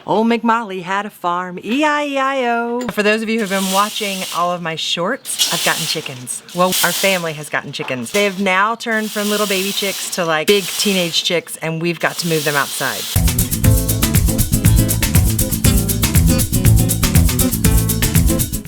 Old McMolly had a farm, E-I-E-I-O. For those of you who have been watching all of my shorts, I've gotten chickens. Well, our family has gotten chickens. They have now turned from little baby chicks to like big teenage chicks, and we've got to move them outside.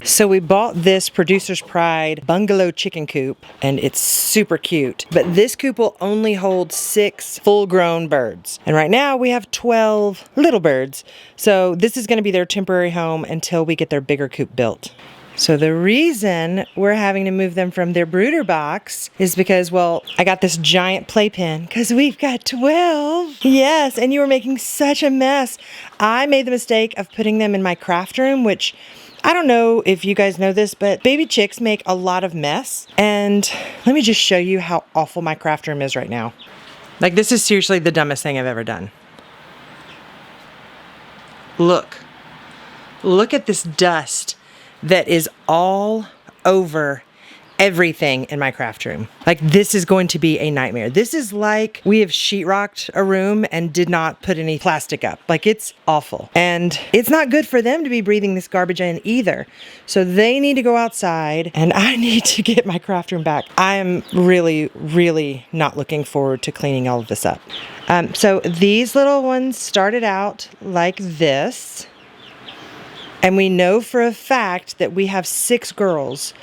So we bought this Producer's Pride bungalow chicken coop, and it's super cute. But this coop will only hold 6 full-grown birds. And right now we have 12 little birds. So this is gonna be their temporary home until we get their bigger coop built. So the reason we're having to move them from their brooder box is because, well, I got this giant playpen because we've got 12. Yes, and you were making such a mess. I made the mistake of putting them in my craft room, which I don't know if you guys know this, but baby chicks make a lot of mess. And let me just show you how awful my craft room is right now. Like, this is seriously the dumbest thing I've ever done. Look at this dust that is all over everything in my craft room. Like, this is going to be a nightmare. This is like we have sheetrocked a room and did not put any plastic up. Like, it's awful. And it's not good for them to be breathing this garbage in either. So they need to go outside and I need to get my craft room back. I am really, really not looking forward to cleaning all of this up. So these little ones started out like this. And we know for a fact that we have 6 girls,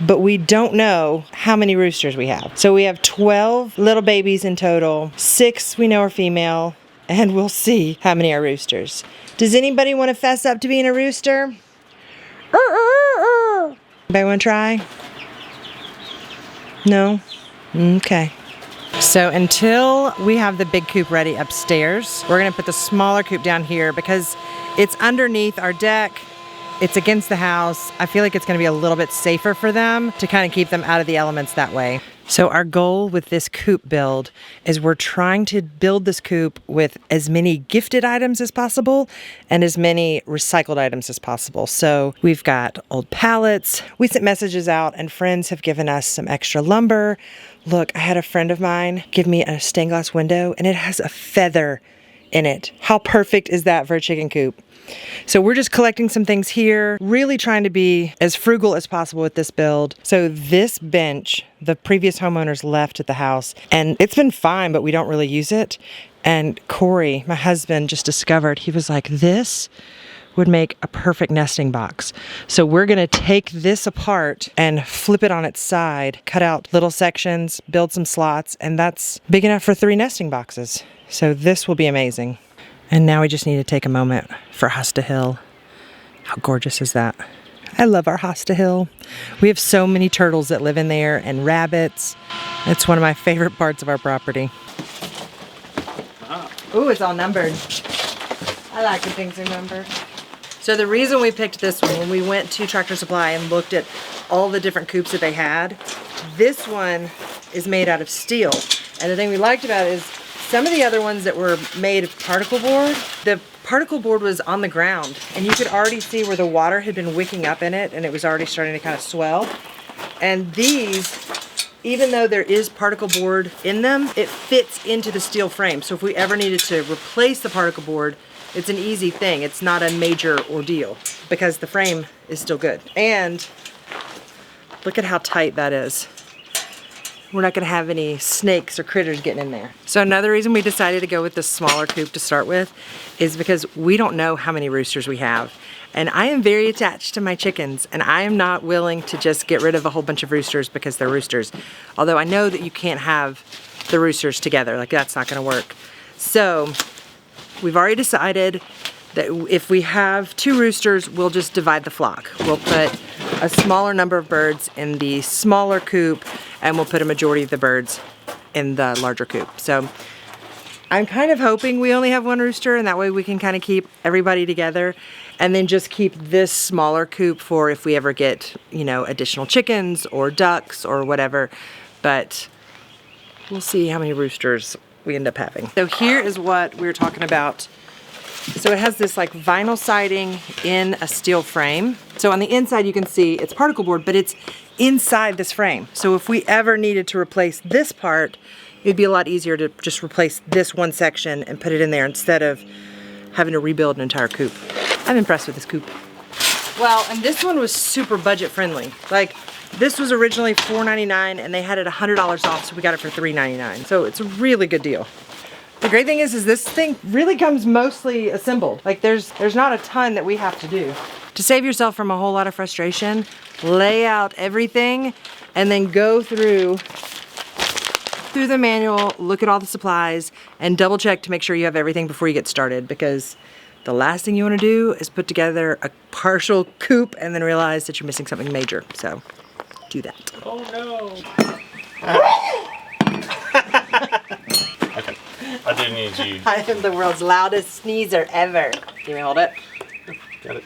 but we don't know how many roosters we have. So we have 12 little babies in total. 6 we know are female, and we'll see how many are roosters. Does anybody want to fess up to being a rooster? Anybody want to try? No? Okay. So until we have the big coop ready upstairs, we're gonna put the smaller coop down here because it's underneath our deck. It's against the house. I feel like it's gonna be a little bit safer for them to kind of keep them out of the elements that way. So our goal with this coop build is we're trying to build this coop with as many gifted items as possible and as many recycled items as possible. So we've got old pallets. We sent messages out and friends have given us some extra lumber. Look, I had a friend of mine give me a stained glass window and it has a feather in it. How perfect is that for a chicken coop? So we're just collecting some things here, really trying to be as frugal as possible with this build. So this bench, the previous homeowners left at the house, and it's been fine, but we don't really use it. And Corey, my husband, just discovered, he was like, this would make a perfect nesting box. So we're gonna take this apart and flip it on its side, cut out little sections, build some slots, and that's big enough for 3 nesting boxes. So this will be amazing. And now we just need to take a moment for Hosta Hill. How gorgeous is that? I love our Hosta Hill. We have so many turtles that live in there and rabbits. It's one of my favorite parts of our property. Ooh, it's all numbered. I like when things are numbered. So the reason we picked this one, when we went to Tractor Supply and looked at all the different coops that they had, this one is made out of steel. And the thing we liked about it is some of the other ones that were made of particle board, the particle board was on the ground and you could already see where the water had been wicking up in it and it was already starting to kind of swell. And these, even though there is particle board in them, it fits into the steel frame. So if we ever needed to replace the particle board, it's an easy thing. It's not a major ordeal because the frame is still good. And look at how tight that is. We're not gonna have any snakes or critters getting in there. So another reason we decided to go with the smaller coop to start with is because we don't know how many roosters we have. And I am very attached to my chickens and I am not willing to just get rid of a whole bunch of roosters because they're roosters. Although I know that you can't have the roosters together, like that's not gonna work. So we've already decided that if we have 2 roosters, we'll just divide the flock. We'll put a smaller number of birds in the smaller coop and we'll put a majority of the birds in the larger coop. So I'm kind of hoping we only have 1 rooster and that way we can kind of keep everybody together and then just keep this smaller coop for if we ever get, you know, additional chickens or ducks or whatever. But we'll see how many roosters we end up having. So here is what we were talking about. So it has this like vinyl siding in a steel frame. So on the inside you can see it's particle board, but it's inside this frame. So if we ever needed to replace this part, it'd be a lot easier to just replace this one section and put it in there instead of having to rebuild an entire coop. I'm impressed with this coop. Well, and this one was super budget friendly. Like, this was originally $4.99 and they had it $100 off, so we got it for $3.99. So it's a really good deal. The great thing is this thing really comes mostly assembled. Like there's not a ton that we have to do. To save yourself from a whole lot of frustration, lay out everything and then go through the manual, look at all the supplies, and double check to make sure you have everything before you get started, because the last thing you want to do is put together a partial coop and then realize that you're missing something major. So do that. Oh no. Okay. I do need you. I am the world's loudest sneezer ever. Can you hold it? Got it.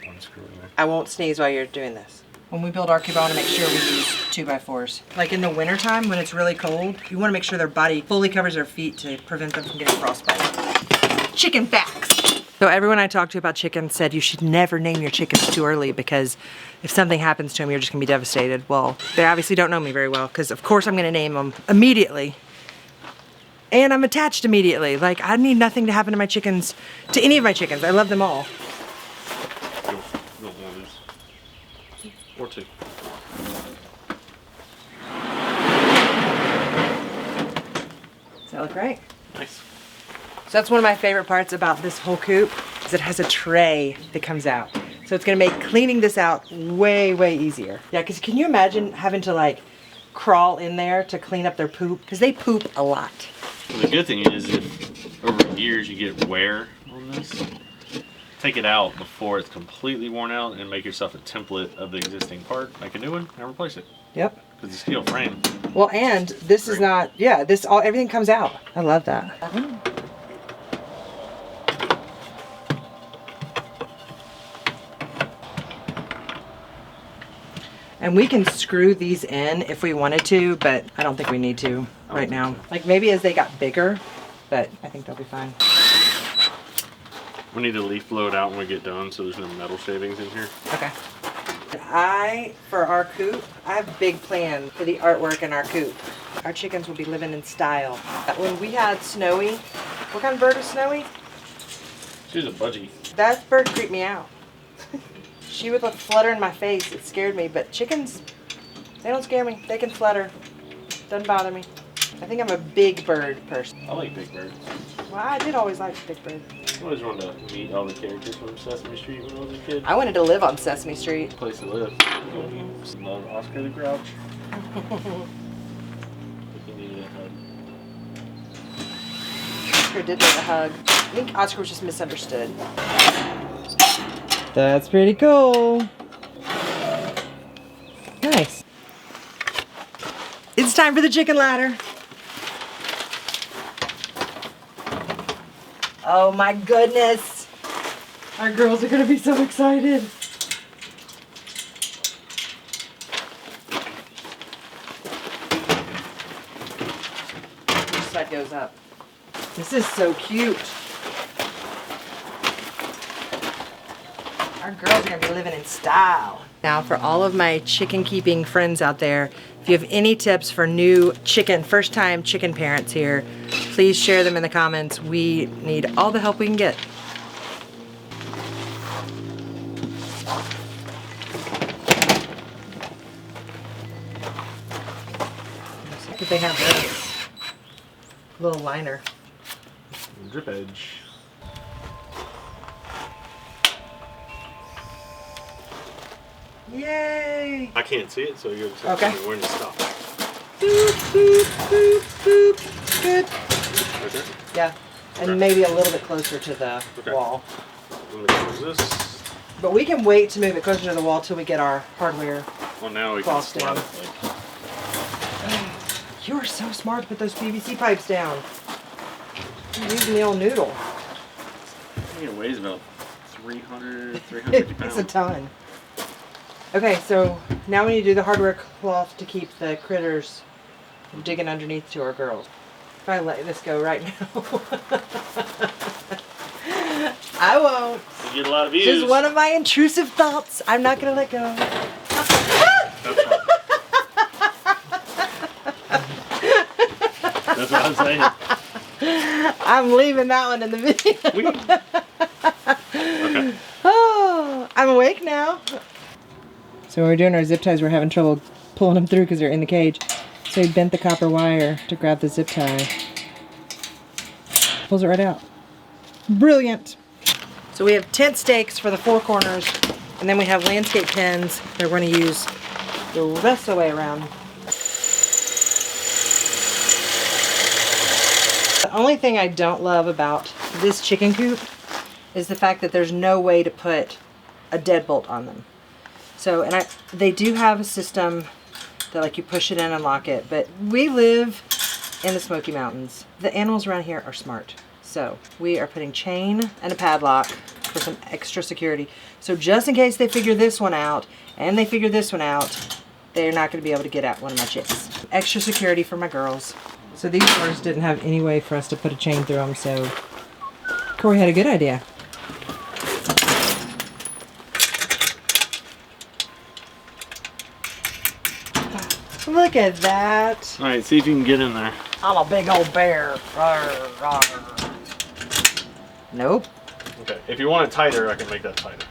Unscrew it in there. I won't sneeze while you're doing this. When we build our coop, I want to make sure we use 2x4s. Like in the wintertime when it's really cold, you want to make sure their body fully covers their feet to prevent them from getting frostbite. Chicken facts. So everyone I talked to about chickens said you should never name your chickens too early, because if something happens to them, you're just gonna be devastated. Well, they obviously don't know me very well, because of course I'm gonna name them immediately. And I'm attached immediately. Like, I need nothing to happen to my chickens, to any of my chickens. I love them all. You don't want this. Or two. Does that look right? Nice. So that's one of my favorite parts about this whole coop, is it has a tray that comes out. So it's gonna make cleaning this out way, way easier. Yeah, because can you imagine having to like crawl in there to clean up their poop? Because they poop a lot. Well, the good thing is if over years you get wear on this, take it out before it's completely worn out and make yourself a template of the existing part, make a new one, and replace it. Yep. Because it's steel frame. Well, and this is not, yeah, everything comes out. I love that. And we can screw these in if we wanted to, but I don't think we need to right now. So. Like maybe as they got bigger, but I think they'll be fine. We need to leaf blow it out when we get done so there's no metal shavings in here. Okay. For our coop, I have big plans for the artwork in our coop. Our chickens will be living in style. When we had Snowy, what kind of bird is Snowy? She's a budgie. That bird creeped me out. She would flutter in my face. It scared me, but chickens, they don't scare me. They can flutter. Doesn't bother me. I think I'm a big bird person. I like big birds. Well, I did always like big bird. I always wanted to meet all the characters from Sesame Street when I was a kid. I wanted to live on Sesame Street. Place to live. Love Oscar the Grouch. He needed a hug. Oscar did need a hug. I think Oscar was just misunderstood. That's pretty cool. Nice. It's time for the chicken ladder. Oh my goodness. Our girls are gonna be so excited. Which side goes up? This is so cute. Our girls are gonna be living in style. Now for all of my chicken keeping friends out there, if you have any tips for new first time chicken parents here, please share them in the comments. We need all the help we can get. If they have this little liner. Drip edge. Yay! I can't see it, so you're just Okay. when to stop. Boop, boop, boop, boop. Good. Right there? Yeah, and Okay. maybe a little bit closer to the Okay. wall. I'm gonna close this. But we can wait to move it closer to the wall till we get our hardware. Well, now we can Cross slide down. it. Like, You are so smart to put those PVC pipes down. You're using the old noodle. I think it weighs about 350 It's pounds. a ton. Okay, so now we need to do the hardware cloth to keep the critters from digging underneath to our girls. If I let this go right now. I won't. You get a lot of views. Just one of my intrusive thoughts. I'm not gonna let go. That's right. That's what I'm saying. I'm leaving that one in the video. Okay. Oh, I'm awake now. So when we're doing our zip ties, we're having trouble pulling them through because they're in the cage. So we bent the copper wire to grab the zip tie. Pulls it right out. Brilliant. So we have tent stakes for the four corners, and then we have landscape pins that we're going to use the rest of the way around. The only thing I don't love about this chicken coop is the fact that there's no way to put a deadbolt on them. So, and they do have a system that like you push it in and lock it, but we live in the Smoky Mountains. The animals around here are smart. So we are putting chain and a padlock for some extra security. So just in case they figure this one out and they figure this one out, they're not going to be able to get at one of my chicks. Extra security for my girls. So these doors didn't have any way for us to put a chain through them, so Corey had a good idea. Look at that. All right, see if you can get in there. I'm a big old bear. Rawr, rawr. Nope. Okay, if you want it tighter, I can make that tighter.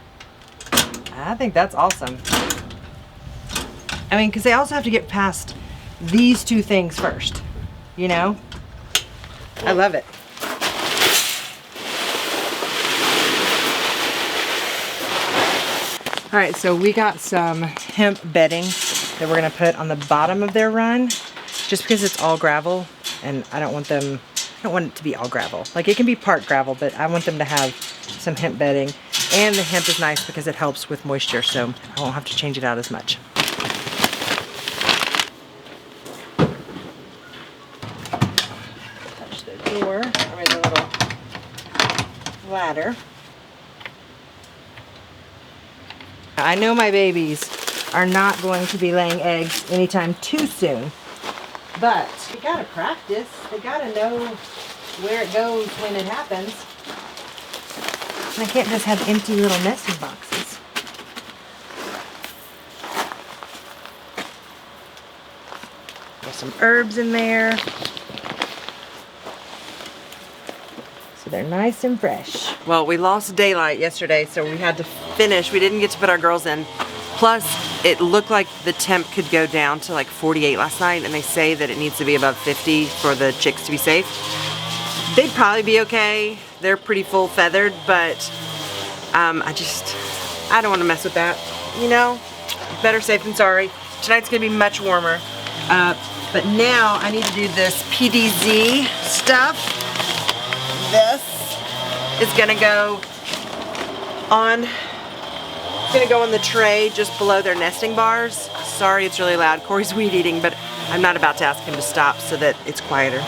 I think that's awesome. I mean, because they also have to get past these two things first, you know? I love it. All right, so we got some hemp bedding that we're gonna put on the bottom of their run, just because it's all gravel, and I don't want it to be all gravel. Like, it can be part gravel, but I want them to have some hemp bedding. And the hemp is nice because it helps with moisture, so I won't have to change it out as much. Touch the door, I mean the little ladder. I know my babies are not going to be laying eggs anytime too soon, but you gotta practice. They gotta know where it goes when it happens. And I can't just have empty little nesting boxes. There's some herbs in there. So they're nice and fresh. Well, we lost daylight yesterday, so we had to finish. We didn't get to put our girls in. Plus, it looked like the temp could go down to like 48 last night, and they say that it needs to be above 50 for the chicks to be safe. They'd probably be okay. They're pretty full feathered, but I don't want to mess with that. You know, better safe than sorry. Tonight's gonna be much warmer. But now I need to do this PDZ stuff. This is gonna go on. It's gonna go on the tray just below their nesting bars. Sorry, it's really loud. Corey's weed eating, but I'm not about to ask him to stop so that it's quieter.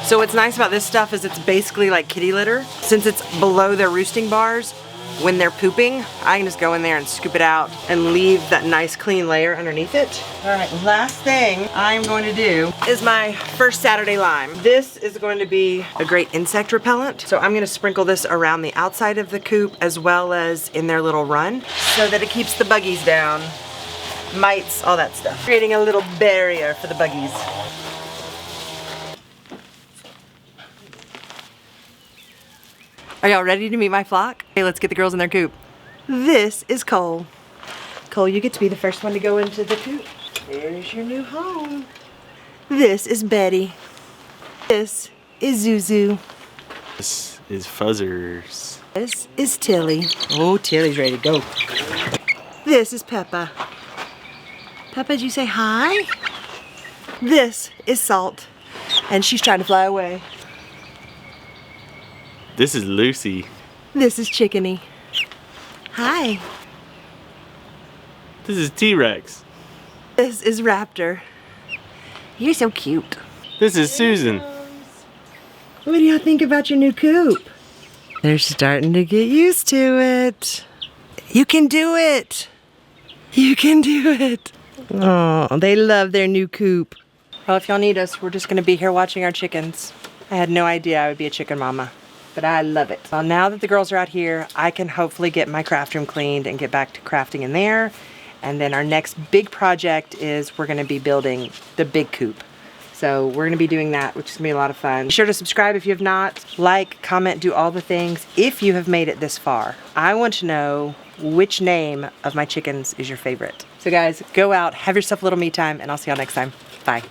So what's nice about this stuff is it's basically like kitty litter. Since it's below their roosting bars, when they're pooping, I can just go in there and scoop it out and leave that nice clean layer underneath it. All right, last thing I'm going to do is my first Saturday lime. This is going to be a great insect repellent. So I'm gonna sprinkle this around the outside of the coop as well as in their little run so that it keeps the buggies down, mites, all that stuff. Creating a little barrier for the buggies. Are y'all ready to meet my flock? Okay, let's get the girls in their coop. This is Cole. Cole, you get to be the first one to go into the coop. There's your new home. This is Betty. This is Zuzu. This is Fuzzers. This is Tilly. Oh, Tilly's ready to go. This is Peppa. Peppa, did you say hi? This is Salt. And she's trying to fly away. This is Lucy. This is Chickeny. Hi. This is T-Rex. This is Raptor. You're so cute. This is Susan. What do y'all think about your new coop? They're starting to get used to it. You can do it. You can do it. Oh, they love their new coop. Well, if y'all need us, we're just gonna be here watching our chickens. I had no idea I would be a chicken mama, but I love it. Well, now that the girls are out here, I can hopefully get my craft room cleaned and get back to crafting in there. And then our next big project is we're gonna be building the big coop. So we're gonna be doing that, which is gonna be a lot of fun. Be sure to subscribe if you have not. Like, comment, do all the things. If you have made it this far, I want to know which name of my chickens is your favorite. So guys, go out, have yourself a little me time, and I'll see y'all next time. Bye.